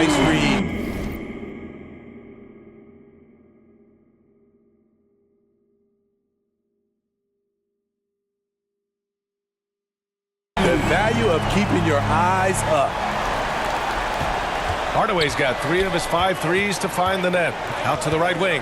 Nice read. The value of keeping your eyes up. Hardaway's got 3 of his 5 threes to find the net. Out to the right wing.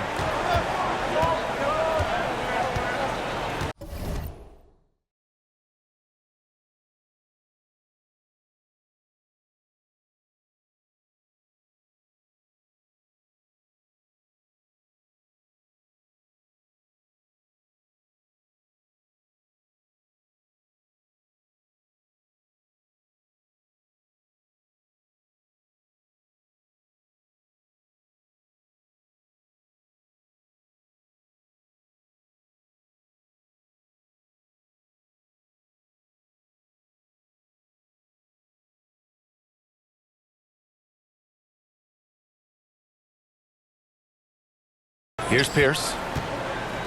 Here's Pierce.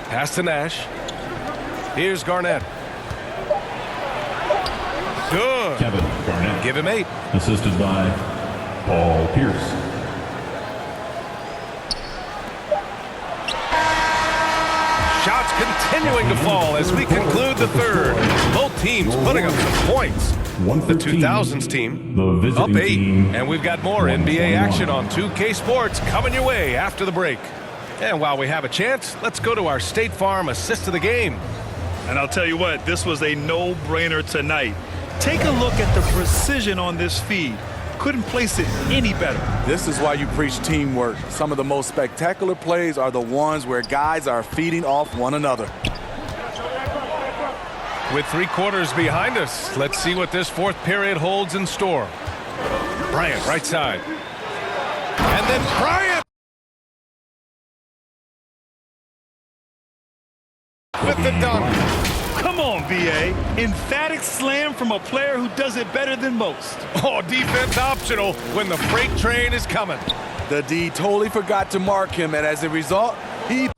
Pass to Nash. Here's Garnett. Good. Kevin Garnett. Give him 8. Assisted by Paul Pierce. Shots continuing to fall as we conclude the third. Both teams putting up some points. The 2000s team up 8. And we've got more NBA action on 2K Sports coming your way after the break. And while we have a chance, let's go to our State Farm assist of the game. And I'll tell you what, this was a no-brainer tonight. Take a look at the precision on this feed. Couldn't place it any better. This is why you preach teamwork. Some of the most spectacular plays are the ones where guys are feeding off one another. With 3 quarters behind us, let's see what this 4th period holds in store. Bryant, right side. And then Bryant! With the dunk. Come on, VA. Emphatic slam from a player who does it better than most. Oh, defense optional when the freight train is coming. The D totally forgot to mark him, and as a result, he...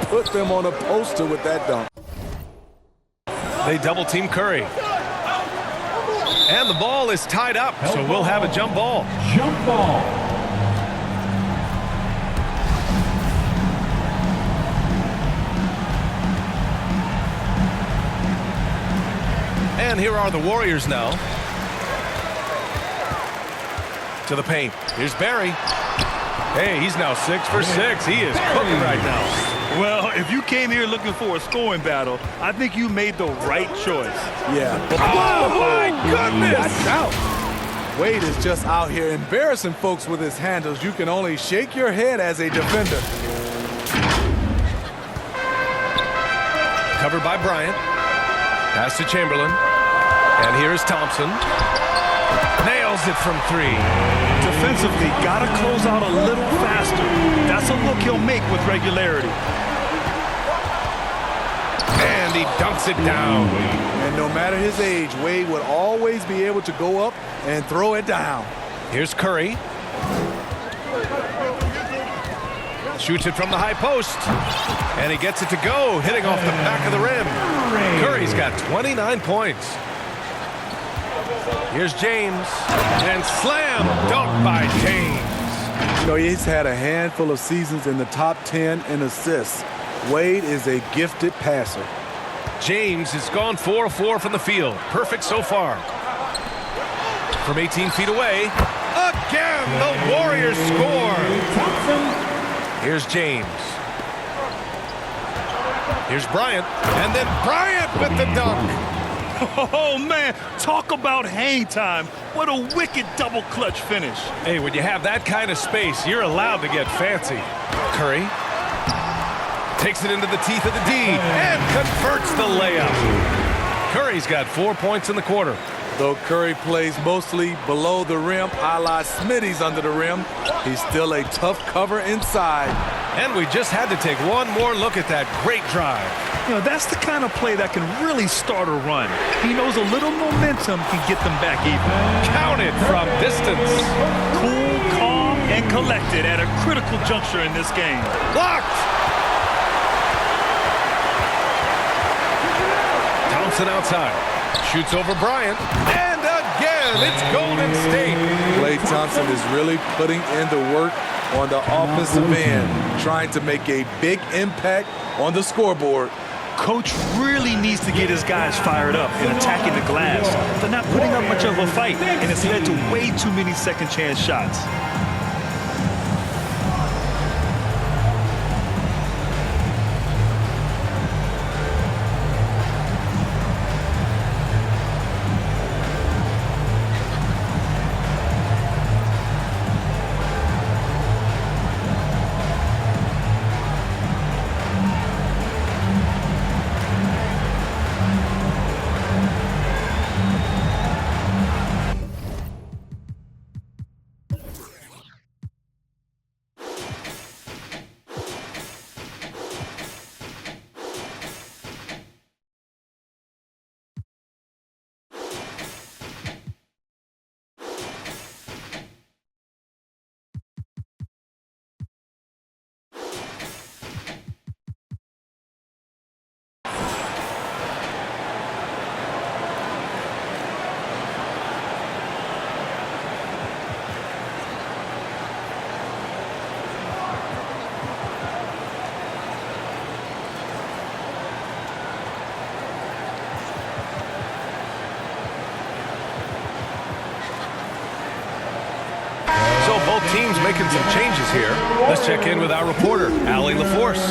put them on a poster with that dunk. They double team Curry. And the ball is tied up, so we'll have a jump ball. Jump ball. And here are the Warriors now. To the paint. Here's Barry. Hey, he's now 6 for 6. He is cooking right now. Well, if you came here looking for a scoring battle, I think you made the right choice. Yeah. Oh, my goodness! Watch out. Wade is just out here embarrassing folks with his handles. You can only shake your head as a defender. Covered by Bryant. Pass to Chamberlain. And here's Thompson. Nails it from 3. Defensively, gotta close out a little faster. That's a look he'll make with regularity. And he dunks it down. And no matter his age, Wade would always be able to go up and throw it down. Here's Curry. Shoots it from the high post. And he gets it to go, hitting off the back of the rim. Curry's got 29 points. Here's James. And slam dunk by James. You know, he's had a handful of seasons in the top 10 in assists. Wade is a gifted passer. James has gone 4 of 4 from the field. Perfect so far. From 18 feet away. Again, the Warriors score. Here's James. Here's Bryant. And then Bryant with the dunk. Oh, man, talk about hang time. What a wicked double clutch finish. Hey, when you have that kind of space, you're allowed to get fancy. Curry Takes it into the teeth of the D and converts the layup. Curry's got 4 points in the quarter. Though Curry plays mostly below the rim, a la Smitty's under the rim, he's still a tough cover inside. And we just had to take one more look at that great drive. You know, that's the kind of play that can really start a run. He knows a little momentum can get them back even. Counted from distance. Cool, calm, and collected at a critical juncture in this game. Blocked. Thompson outside. Shoots over Bryant. And again, it's Golden State. Klay Thompson is really putting in the work on the offensive end, trying to make a big impact on the scoreboard. Coach really needs to get his guys fired up and attacking the glass. They're not putting up much of a fight, and it's led to way too many second chance shots. Both teams making some changes here. Let's check in with our reporter, Allie LaForce.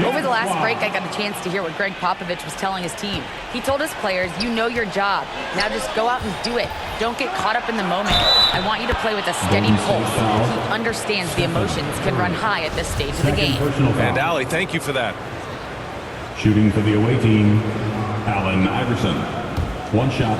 Over the last break, I got a chance to hear what Greg Popovich was telling his team. He told his players, you know your job. Now just go out and do it. Don't get caught up in the moment. I want you to play with a steady pulse. He understands the emotions can run high at this stage of the game. And Allie, thank you for that. Shooting for the away team, Allen Iverson. One shot.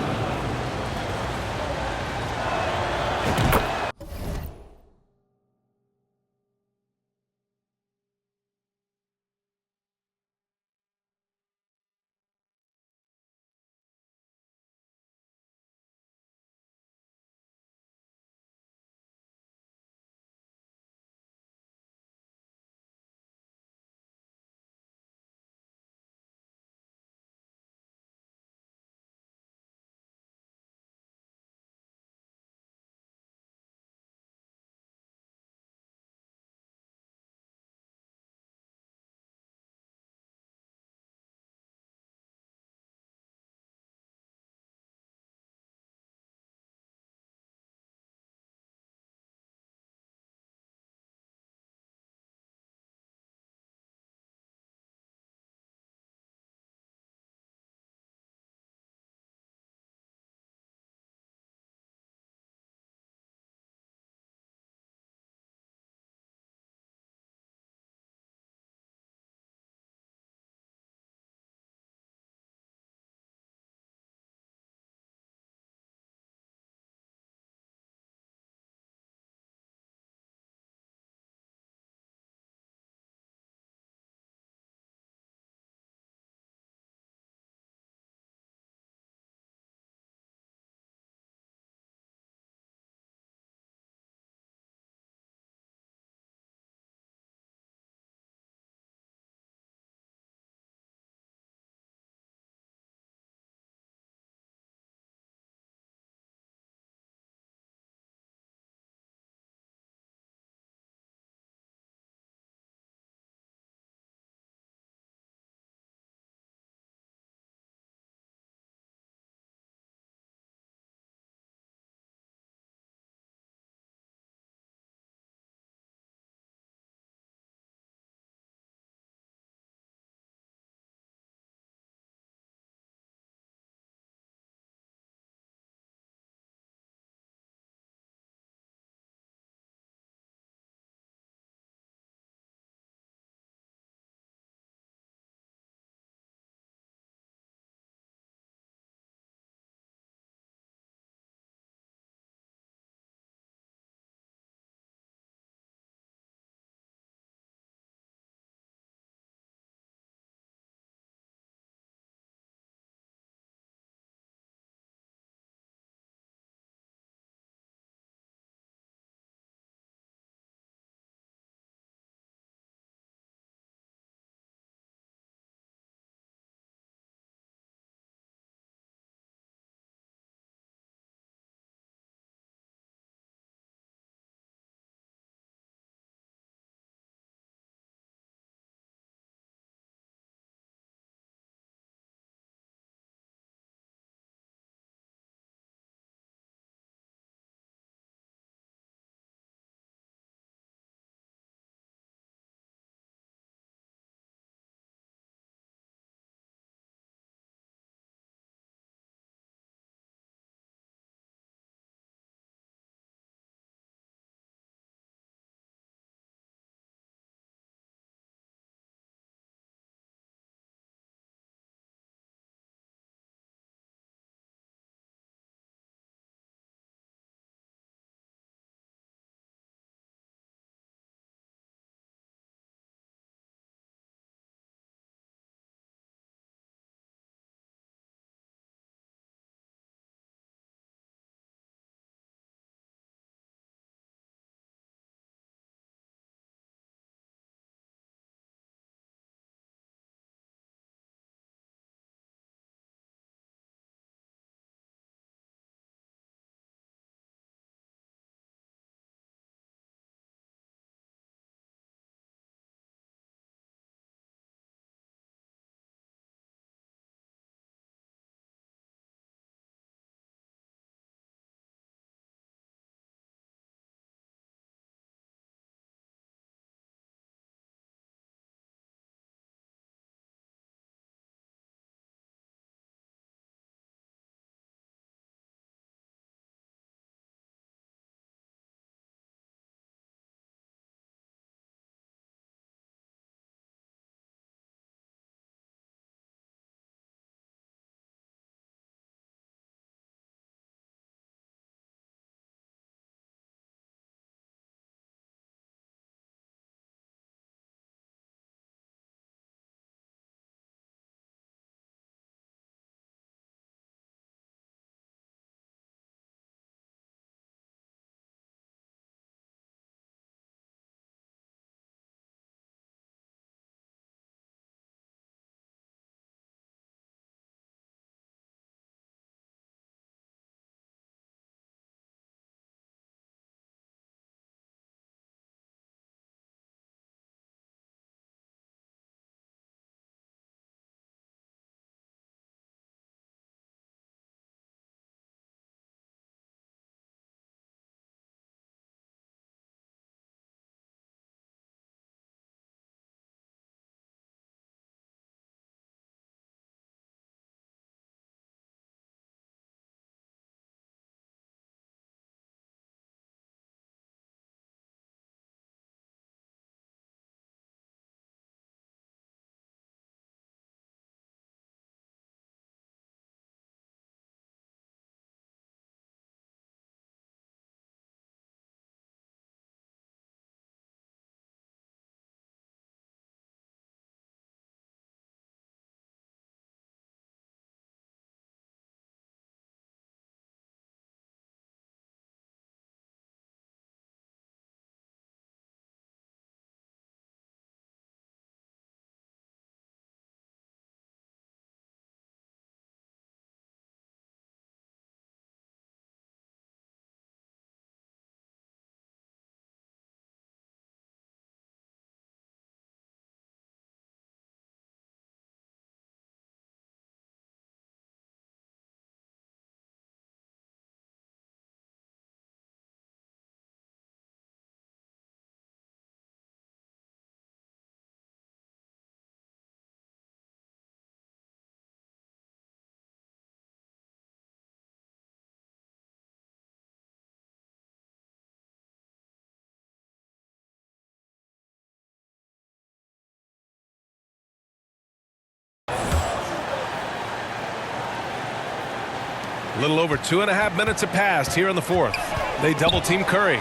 A little over 2.5 minutes have passed here in the fourth. They double team Curry.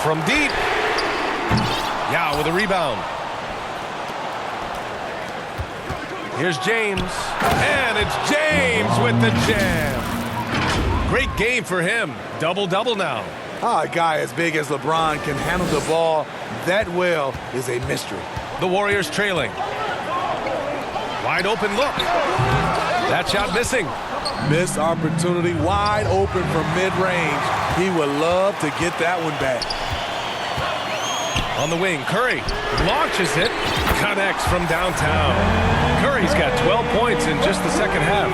From deep. Yao with a rebound. Here's James. And it's James with the jam. Great game for him. Double-double now. A guy as big as LeBron can handle the ball that well is a mystery. The Warriors trailing. Wide open look. That shot missing. Missed opportunity, wide open from mid-range. He would love to get that one back. On the wing, Curry launches it, connects from downtown. Curry's got 12 points in just the second half.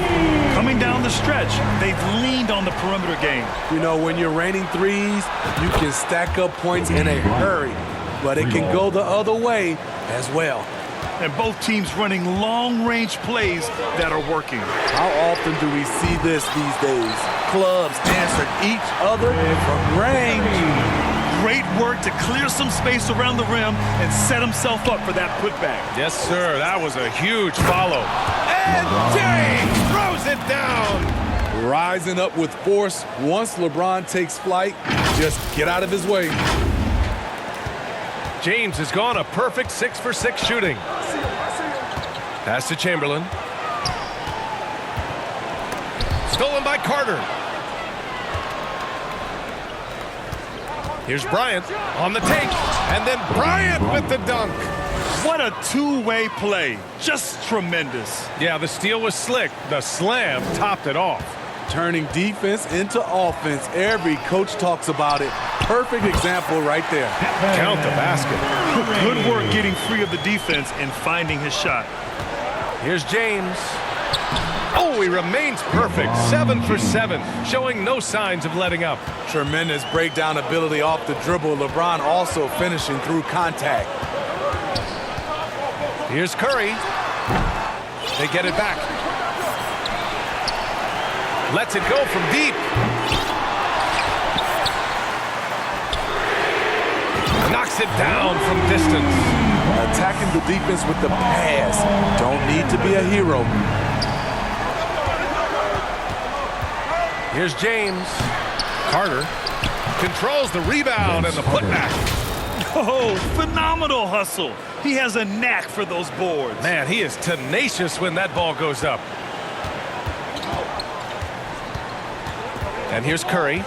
Coming down the stretch, they've leaned on the perimeter game. You know, when you're raining threes, you can stack up points in a hurry, but it can go the other way as well. And both teams running long-range plays that are working. How often do we see this these days? Clubs answering each other from range. Great work to clear some space around the rim and set himself up for that putback. Yes, sir. That was a huge follow. And James throws it down. Rising up with force. Once LeBron takes flight, just get out of his way. James has gone a perfect 6 for 6 shooting. Pass to Chamberlain. Stolen by Carter. Here's Bryant on the take. And then Bryant with the dunk. What a two-way play. Just tremendous. Yeah, the steal was slick. The slam topped it off. Turning defense into offense. Every coach talks about it. Perfect example right there. Count the basket. Good work getting free of the defense and finding his shot. Here's James. Oh, he remains perfect. 7 for 7, showing no signs of letting up. Tremendous breakdown ability off the dribble. LeBron also finishing through contact. Here's Curry. They get it back. Lets it go from deep. Knocks it down from distance. Attacking the defense with the pass. Don't need to be a hero. Here's James. Carter controls the rebound and the putback. Oh, phenomenal hustle. He has a knack for those boards. Man, he is tenacious when that ball goes up. And here's Curry.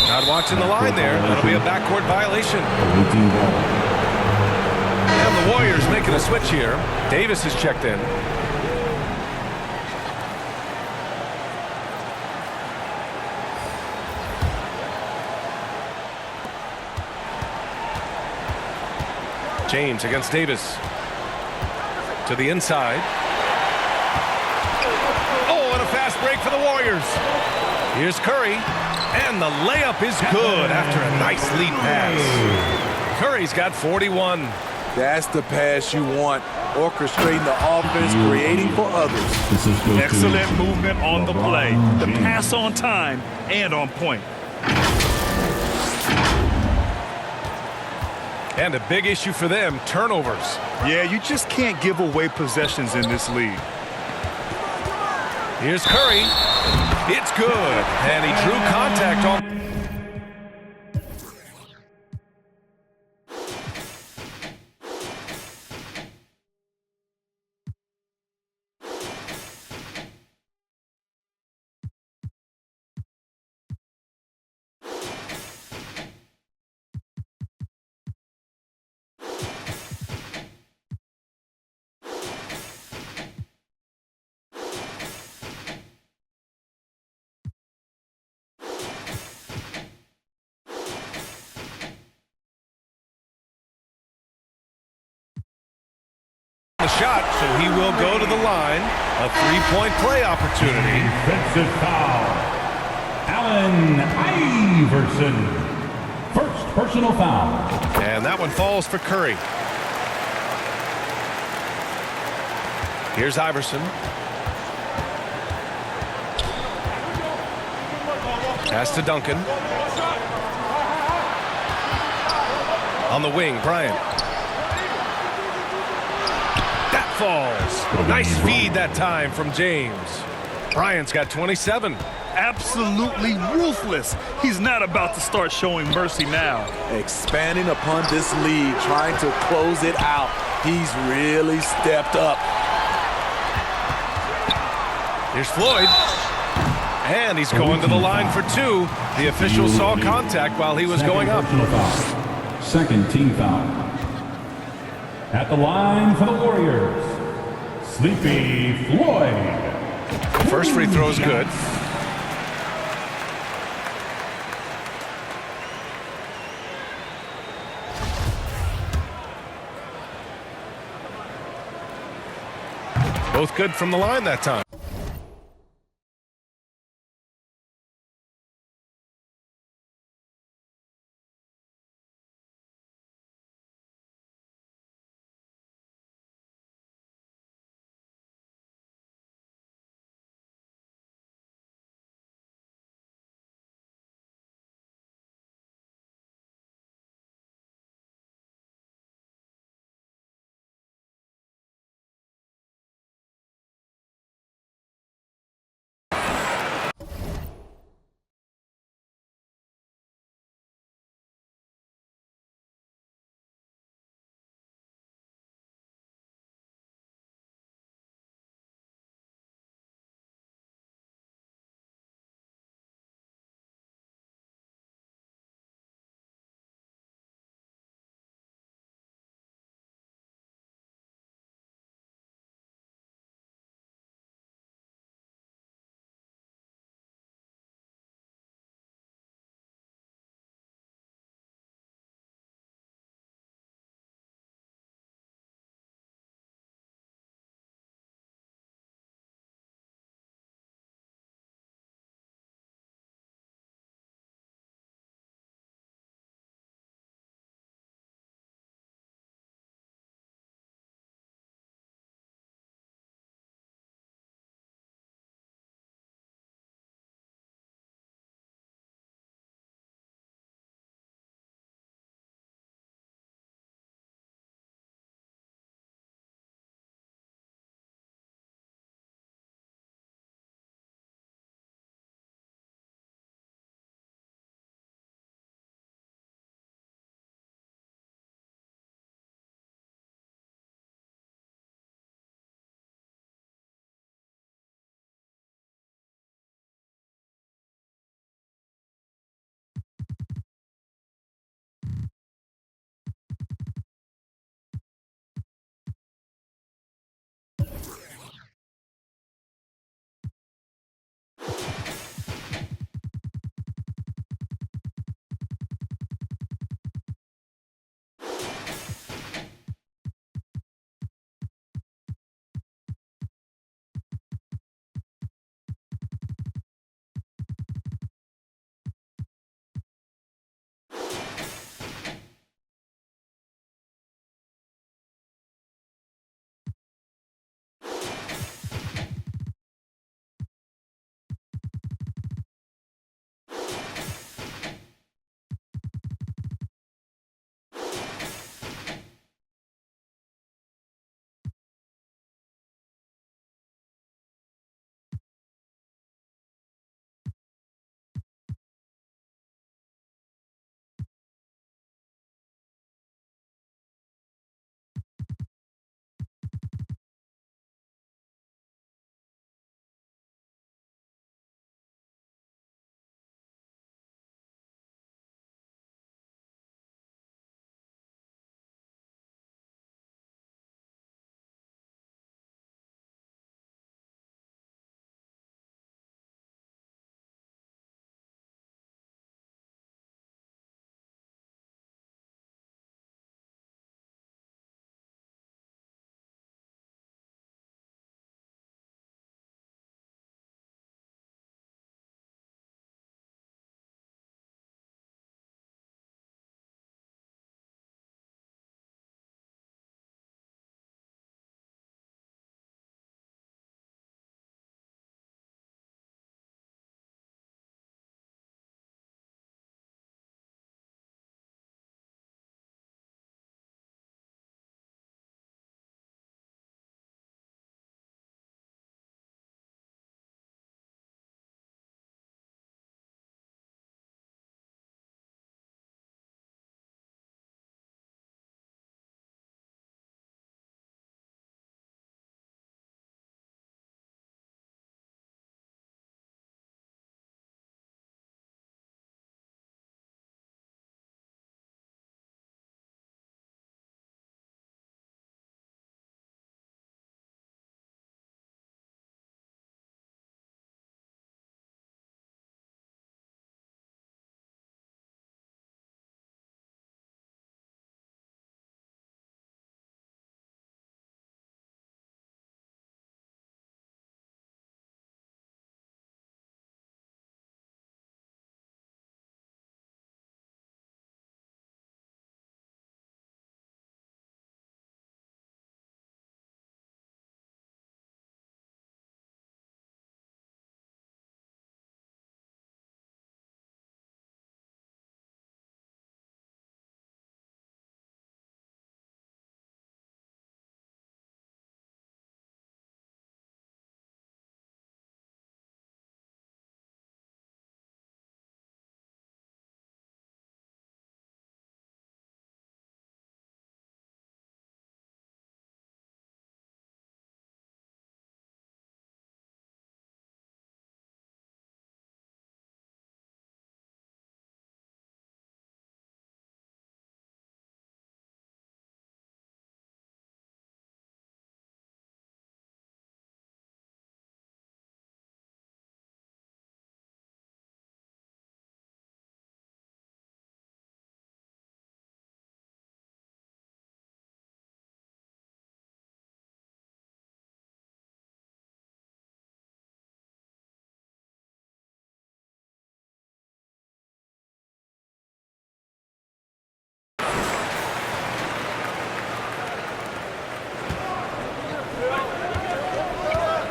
Not watching the line there. That'll be a backcourt violation. And the Warriors making a switch here. Davis is checked in. James against Davis. To the inside. Oh, and a fast break for the Warriors. Here's Curry. And the layup is good after a nice lead pass. Curry's got 41. That's the pass you want. Orchestrating the offense, creating for others. Excellent movement on the play. The pass on time and on point. And a big issue for them, turnovers. Yeah, you just can't give away possessions in this league. Here's Curry. It's good. And he drew contact on. The shot, so he will go to the line. A three-point play opportunity. Defensive foul. Allen Iverson. First personal foul. And that one falls for Curry. Here's Iverson. Pass to Duncan. On the wing, Bryant. That falls. Nice feed that time from James. Bryant's got 27. Absolutely ruthless. He's not about to start showing mercy now. Expanding upon this lead, trying to close it out. He's really stepped up. Here's Floyd. And he's going to the line for two. The official saw contact while he was going up. Foul. Second team foul. At the line for the Warriors, Sleepy Floyd. First free throw is good. Both good from the line that time.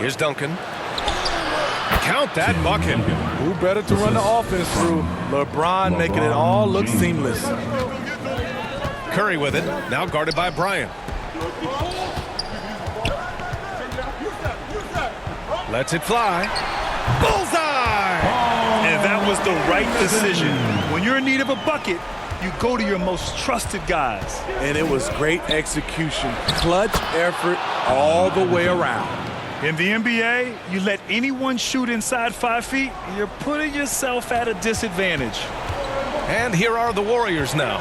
Here's Duncan. Count that bucket. Who better to run the offense through? LeBron making it all look seamless. Curry with it. Now guarded by Bryant. Lets it fly. Bullseye! And that was the right decision. When you're in need of a bucket, you go to your most trusted guys. And it was great execution. Clutch effort all the way around. In the NBA, you let anyone shoot inside 5 feet, you're putting yourself at a disadvantage. And here are the Warriors now.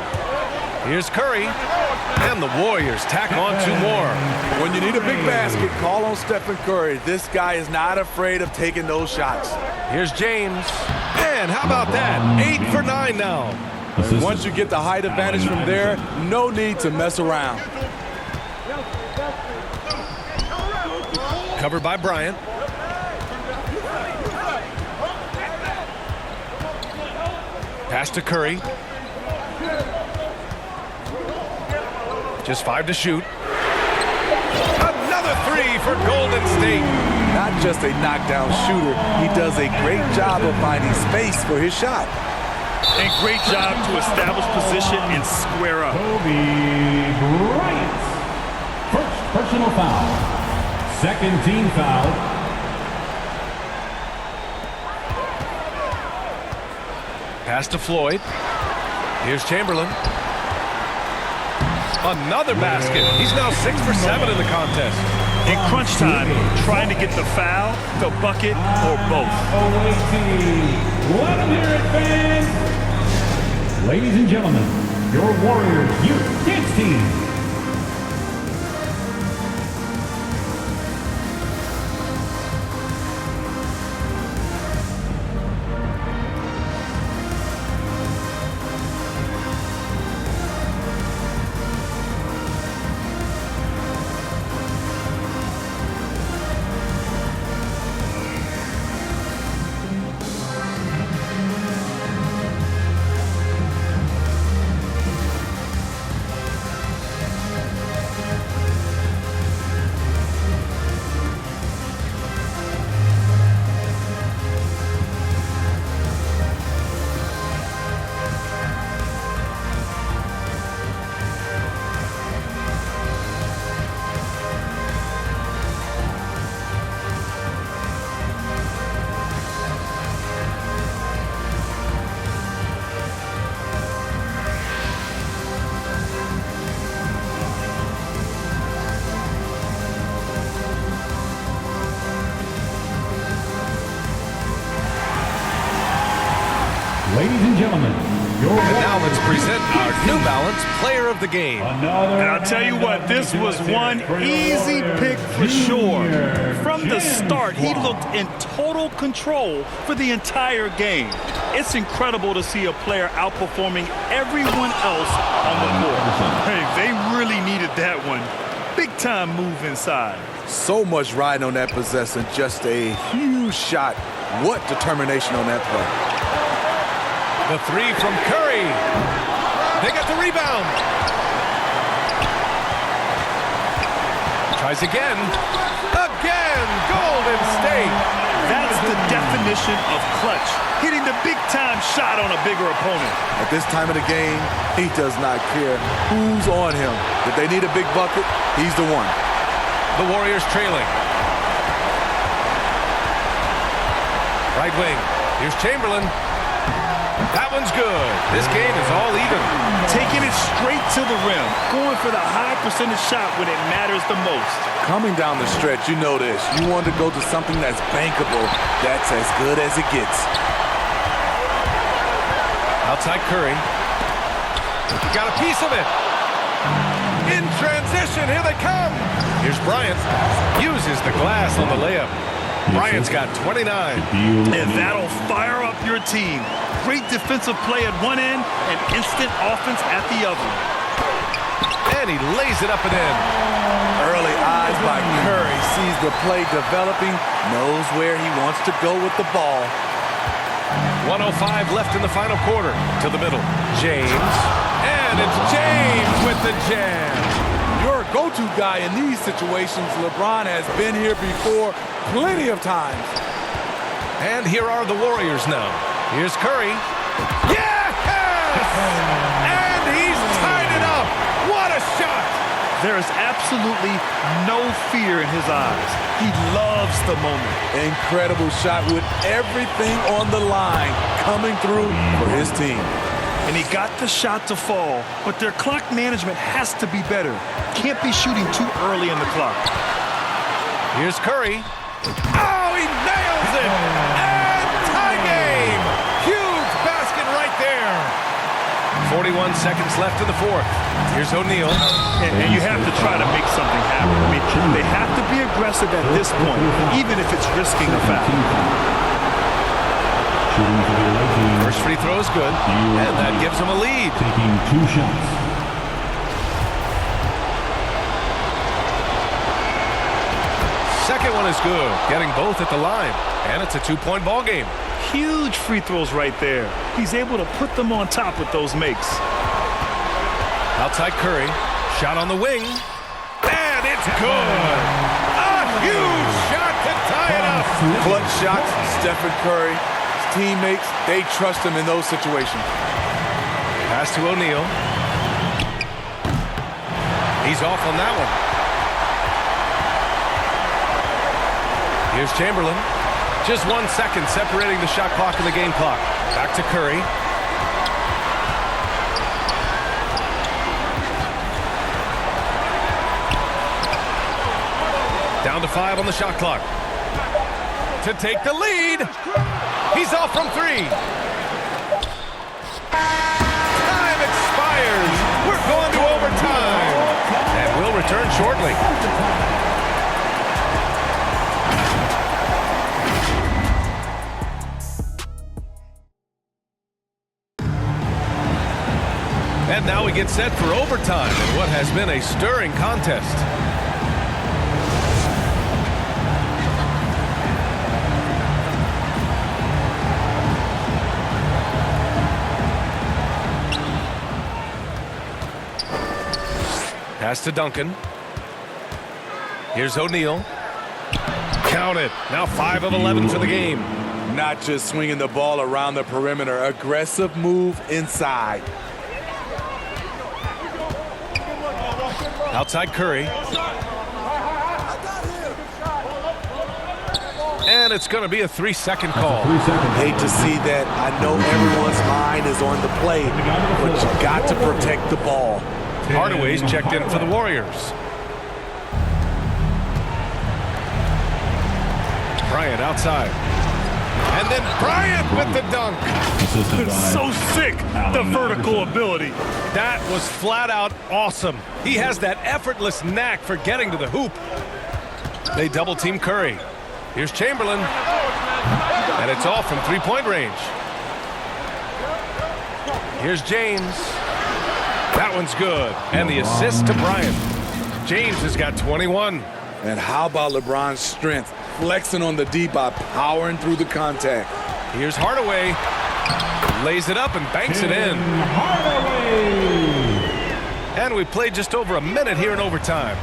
Here's Curry. And the Warriors tack on 2 more. When you need a big basket, call on Stephen Curry. This guy is not afraid of taking those shots. Here's James. And how about that? 8 for 9 now. And once you get the height advantage from there, no need to mess around. Covered by Bryant. Pass to Curry. Just 5 to shoot. Another 3 for Golden State. Not just a knockdown shooter, he does a great job of finding space for his shot. And great job to establish position and square up. Kobe Bryant. First personal foul. Second team foul. Pass to Floyd. Here's Chamberlain. Another basket. He's now 6 for 7 in the contest. In crunch time, trying to get the foul, the bucket, or both. Away team. Let them hear it, fans. Ladies and gentlemen, your Warriors Youth Dance Team. Ladies and gentlemen, your And now let's present our New Balance Player of the Game. And I'll tell you what, this was one easy pick for sure. From the start, he looked in total control for the entire game. It's incredible to see a player outperforming everyone else on the court. Hey, they really needed that one. Big time move inside. So much riding on that possession, just a huge shot. What determination on that play. The 3 from Curry. They got the rebound. Tries again. Again, Golden State. That's the definition of clutch. Hitting the big-time shot on a bigger opponent. At this time of the game, he does not care who's on him. If they need a big bucket, he's the one. The Warriors trailing. Right wing. Here's Chamberlain. That one's good. This game is all even. Taking it straight to the rim. Going for the high percentage shot when it matters the most. Coming down the stretch, you know this. You want to go to something that's bankable. That's as good as it gets. Outside Curry. Got a piece of it. In transition, here they come. Here's Bryant. Uses the glass on the layup. Bryant's got 29. And that'll fire up your team. Great defensive play at one end and instant offense at the other. And he lays it up and in. Early eyes by Curry. Sees the play developing. Knows where he wants to go with the ball. 1:05 left in the final quarter. To the middle. James. And it's James with the jam. your go-to guy in these situations. LeBron has been here before plenty of times. And here are the Warriors now. Here's Curry. Yes! And he's tied it up. What a shot! There is absolutely no fear in his eyes. He loves the moment. Incredible shot with everything on the line coming through for his team. And he got the shot to fall, but their clock management has to be better. Can't be shooting too early in the clock. Here's Curry. Oh, he nails it! And tie game! Huge basket right there. 41 seconds left in the fourth. Here's O'Neal. And you have to try to make something happen. I mean, they have to be aggressive at this point, even if it's risking a foul. Shooting for the away team. First free throw is good, and that gives him a lead. Taking 2 shots. Second one is good, getting both at the line, and it's a 2-point ball game. Huge free throws right there. He's able to put them on top with those makes. Outside Curry, shot on the wing, and it's good. A huge shot to tie it up. Clutch shots, Stephen Curry. His teammates, they trust him in those situations. Pass to O'Neal. He's off on that one. Here's Chamberlain. Just 1 second separating the shot clock and the game clock. Back to Curry. Down to 5 on the shot clock. To take the lead. He's off from 3. Time expires. We're going to overtime. And we'll return shortly. And now we get set for overtime in what has been a stirring contest. Pass to Duncan. Here's O'Neal. Count it. Now 5 of 11 for the game. Not just swinging the ball around the perimeter. Aggressive move inside. Outside Curry. And it's going to be a 3-second call. Hate to see that. I know everyone's mind is on the play, but you got to protect the ball. Hardaway's checked in for the Warriors. Bryant outside. And then Bryant with the dunk. So sick, the vertical ability. That was flat out awesome. He has that effortless knack for getting to the hoop. They double team Curry. Here's Chamberlain. And it's off from 3-point range. Here's James. That one's good. And the assist to Bryant. James has got 21. And how about LeBron's strength? Flexing on the D by powering through the contact. Here's Hardaway. Lays it up and banks it in. And we played just over a minute here in overtime.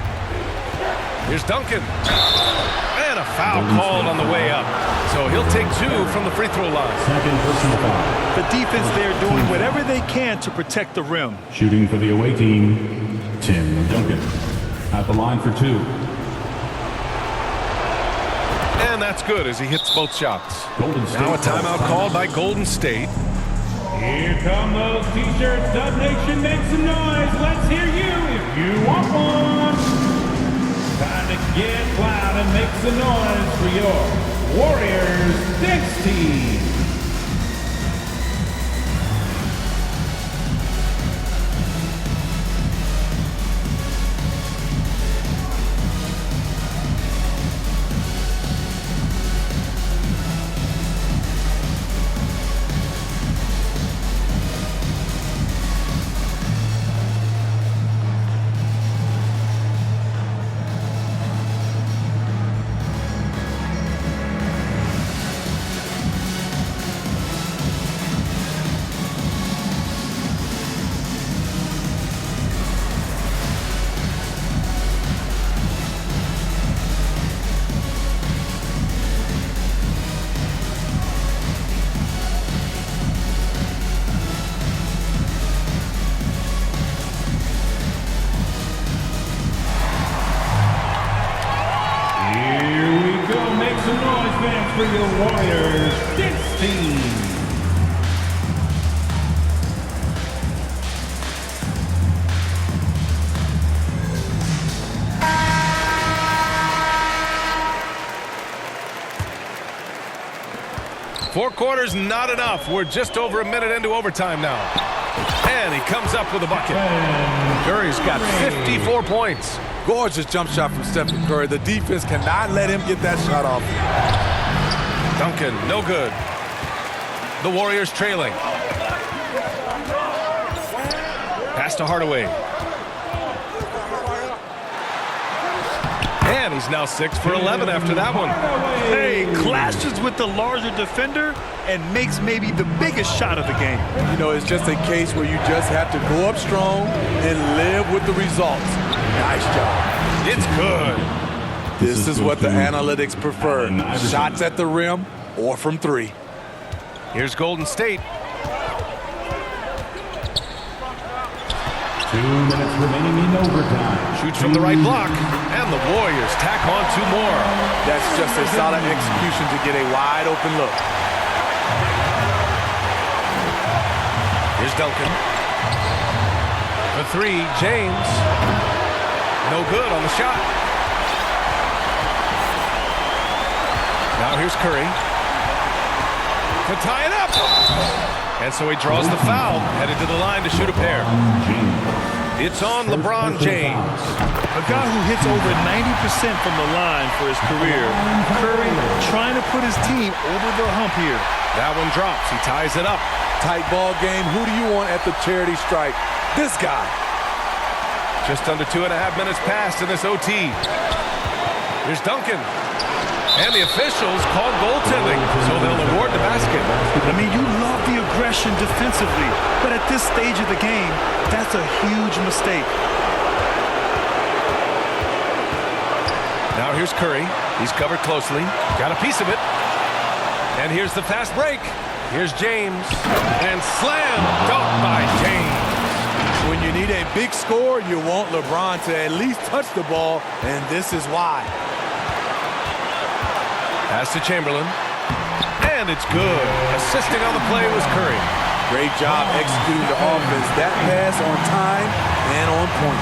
Here's Duncan. And a foul called on the way up. So he'll take 2 from the free throw line. Second personal foul. The defense there doing whatever they can to protect the rim. Shooting for the away team, Tim Duncan. At the line for 2. And that's good as he hits both shots. Golden State. Now a timeout called by Golden State. Here come those T-shirts. Dub Nation, make some noise. Let's hear you if you want one. Time to get loud and make some noise for your Warriors Dance Team. 4 quarters, not enough. We're just over a minute into overtime now. And he comes up with a bucket. Curry's got 54 points. Gorgeous jump shot from Stephen Curry. The defense cannot let him get that shot off. Duncan, no good. The Warriors trailing. Pass to Hardaway. And he's now 6 for 11 after that one. Hey, clashes with the larger defender and makes maybe the biggest shot of the game. You know, it's just a case where you just have to go up strong and live with the results. Nice job. It's good. This is what the analytics prefer. Shots at the rim or from 3. Here's Golden State. 2 minutes remaining in overtime. Shoots from the right block. And the Warriors tack on 2 more. That's just a solid execution to get a wide open look. Here's Duncan. For 3, James. No good on the shot. Now here's Curry. To tie it up. And so he draws the foul, headed to the line to shoot a pair. It's on LeBron James. A guy who hits over 90% from the line for his career. Curry trying to put his team over the hump here. That one drops. He ties it up. Tight ball game. Who do you want at the charity stripe? This guy. Just under 2.5 minutes passed in this OT. Here's Duncan. And the officials call goaltending, so they'll award the basket. I mean, you love the aggression defensively, but at this stage of the game, that's a huge mistake. Now here's Curry. He's covered closely. Got a piece of it. And here's the fast break. Here's James. And slam dunk by James. When you need a big score, you want LeBron to at least touch the ball, and this is why. Pass to Chamberlain. And it's good. Assisting on the play was Curry. Great job executing the offense. That pass on time and on point.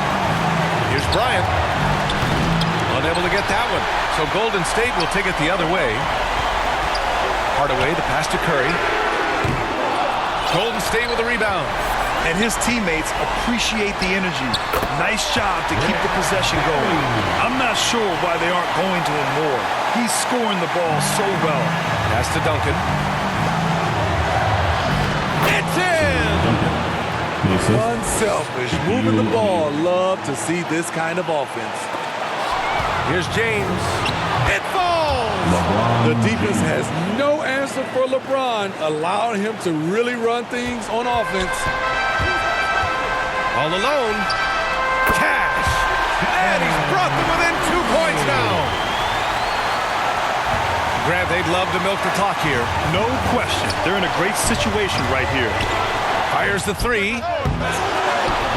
Here's Bryant. Unable to get that one. So Golden State will take it the other way. Hardaway, the pass to Curry. Golden State with a rebound. And his teammates appreciate the energy. Nice job to keep the possession going. I'm not sure why they aren't going to him more. He's scoring the ball so well. Pass to Duncan. It's in! Unselfish, moving the ball. Love to see this kind of offense. Here's James. It falls! The defense has no answer for LeBron, allowing him to really run things on offense. All alone. Cash! And he's brought them within 2 points now. Grant, they'd love to milk the clock here. No question. They're in a great situation right here. Fires the 3.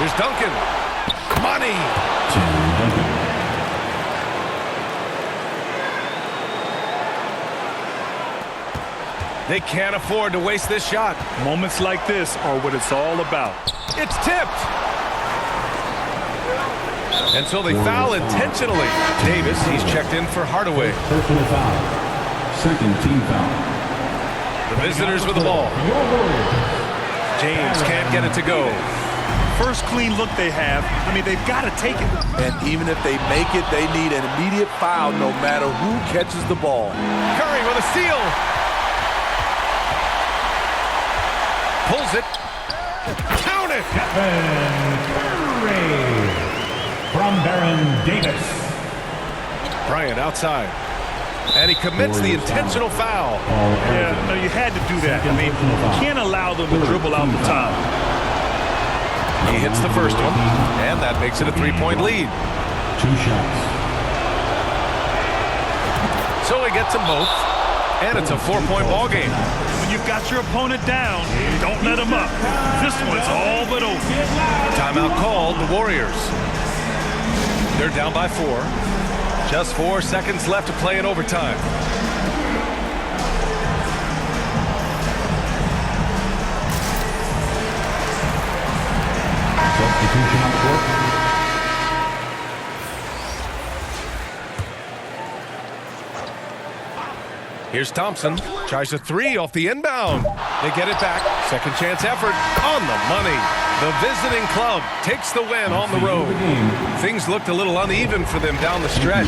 Here's Duncan. Money! They can't afford to waste this shot. Moments like this are what it's all about. It's tipped. And so they foul intentionally. Davis, he's checked in for Hardaway. Personal foul. Second team foul. The visitors with the ball. James can't get it to go. First clean look they have. I mean, they've got to take it. And even if they make it, they need an immediate foul no matter who catches the ball. Curry with a steal. Pulls it. Count it. Curry from Baron Davis. Bryant outside. And he commits the intentional foul. Yeah, no, you had to do that. I mean, you can't allow them to dribble out the top. He hits the first one, and that makes it a 3-point lead. 2 shots. So he gets them both, and it's a 4-point ball game. When you've got your opponent down, don't let him up. This one's all but over. Timeout called, the Warriors. They're down by 4. Just 4 seconds left to play in overtime. Substitution on court. Here's Thompson. Tries a three off the inbound. They get it back. Second chance effort on the money. The visiting club takes the win on the road. Things looked a little uneven for them down the stretch.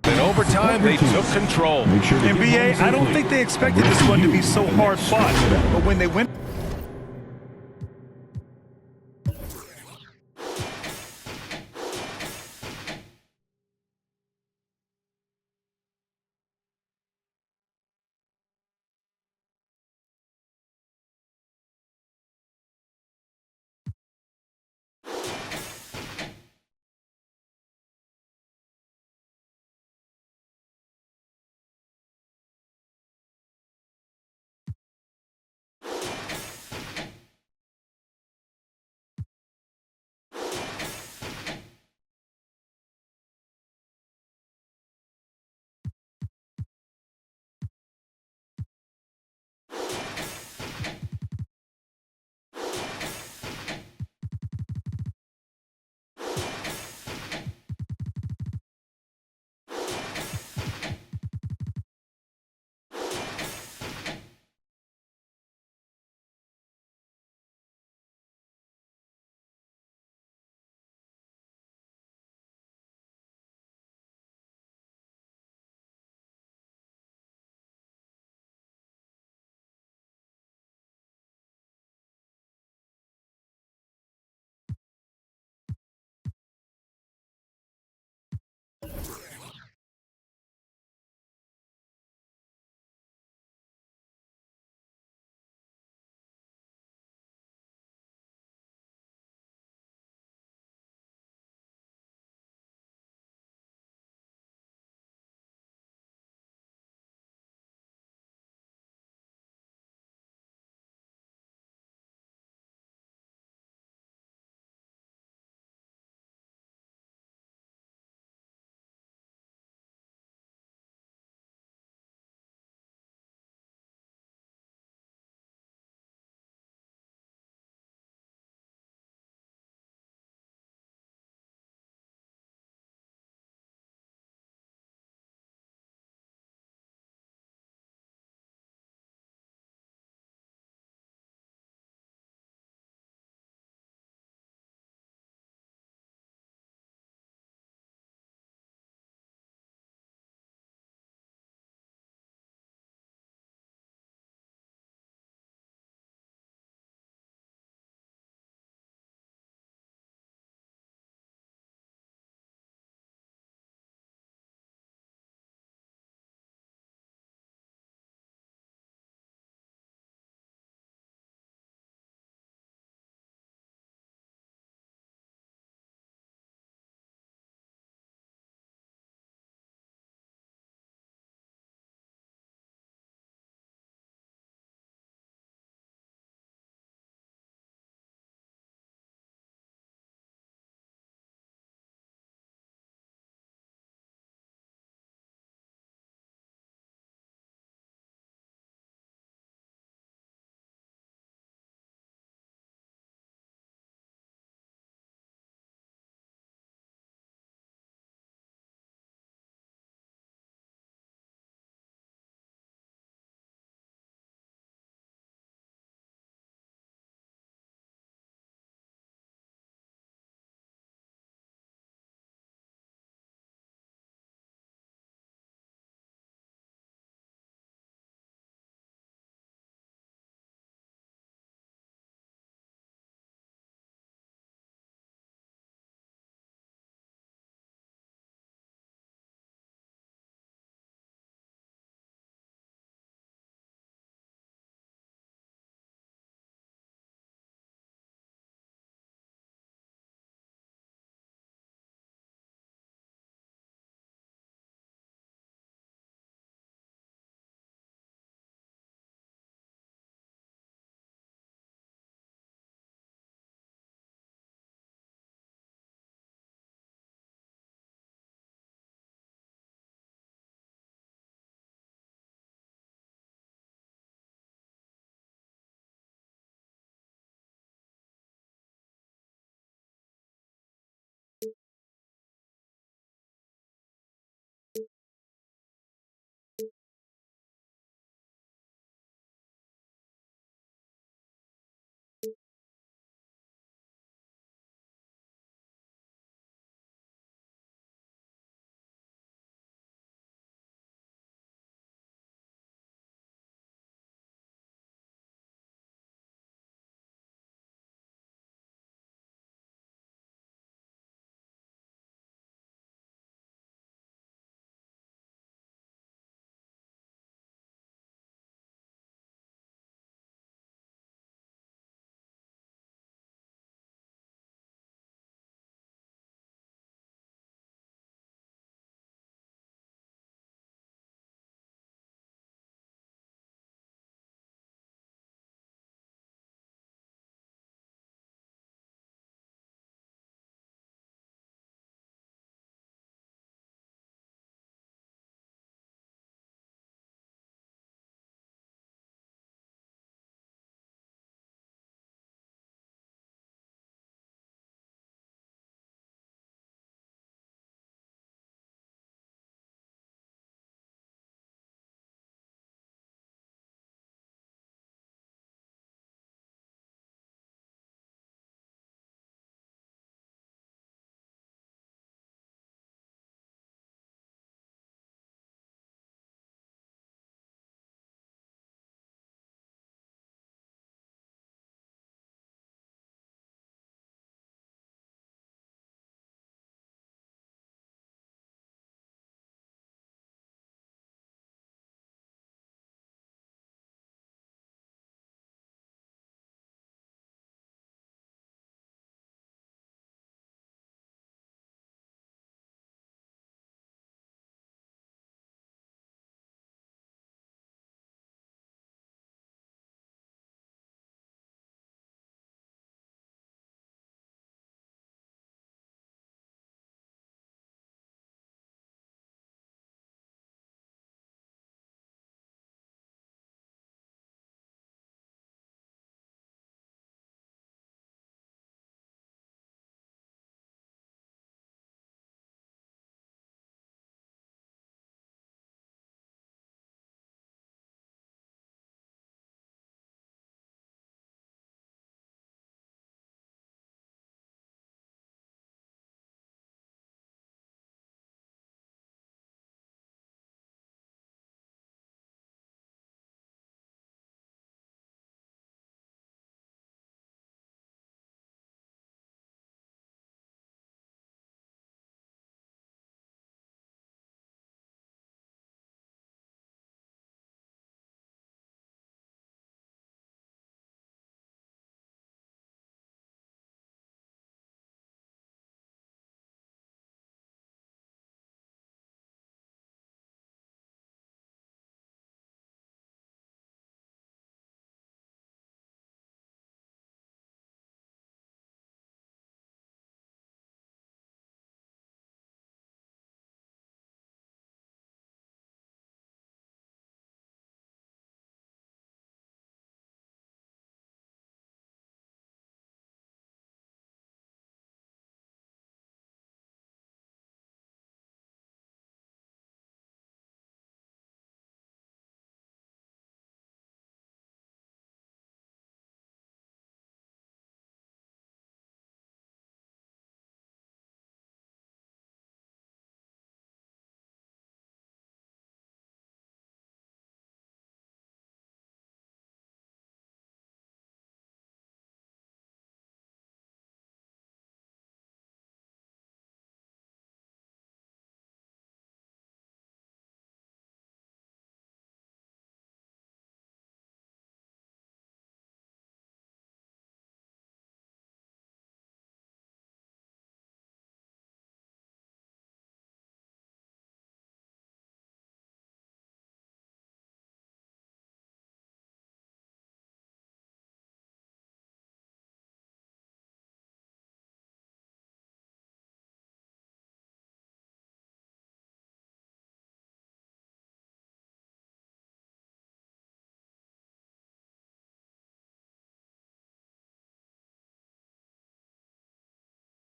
But in overtime, they took control. NBA, I don't think they expected this one to be so hard fought. But when they went